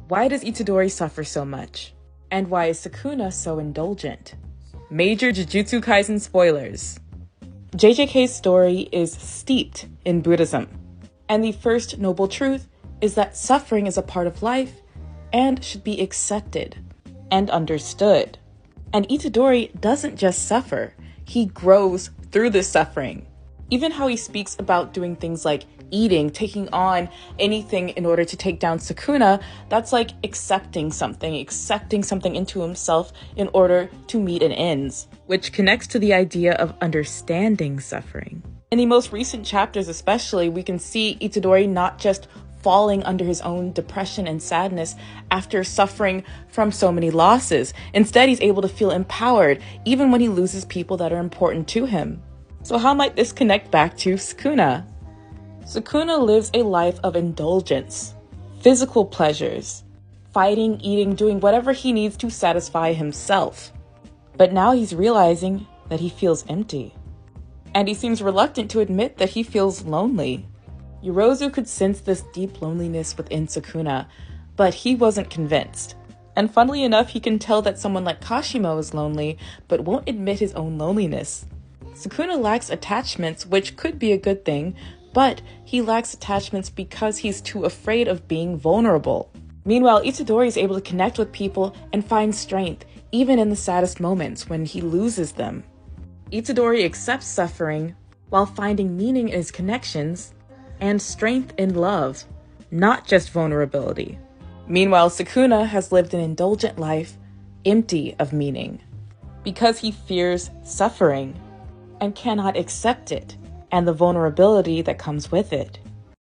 Why does Itadori suffer so much? And why is Sukuna so indulgent? Major Jujutsu Kaisen spoilers. JJK's story is steeped in Buddhism, and the first noble truth is that suffering is a part of life and should be accepted and understood. And Itadori doesn't just suffer, he grows through this suffering. Even how he speaks about doing things like eating, taking on anything in order to take down Sukuna, that's like accepting something into himself in order to meet an ends, which connects to the idea of understanding suffering. In the most recent chapters especially, we can see Itadori not just falling under his own depression and sadness after suffering from so many losses. Instead, he's able to feel empowered even when he loses people that are important to him. So how might this connect back to Sukuna? Sukuna lives a life of indulgence, physical pleasures, fighting, eating, doing whatever he needs to satisfy himself. But now he's realizing that he feels empty. And he seems reluctant to admit that he feels lonely. Yorozu could sense this deep loneliness within Sukuna, but he wasn't convinced. And funnily enough, he can tell that someone like Kashimo is lonely, but won't admit his own loneliness. Sukuna lacks attachments, which could be a good thing, but he lacks attachments because he's too afraid of being vulnerable. Meanwhile, Itadori is able to connect with people and find strength, even in the saddest moments when he loses them. Itadori accepts suffering while finding meaning in his connections and strength in love, not just vulnerability. Meanwhile, Sukuna has lived an indulgent life, empty of meaning, because he fears suffering and cannot accept it and the vulnerability that comes with it.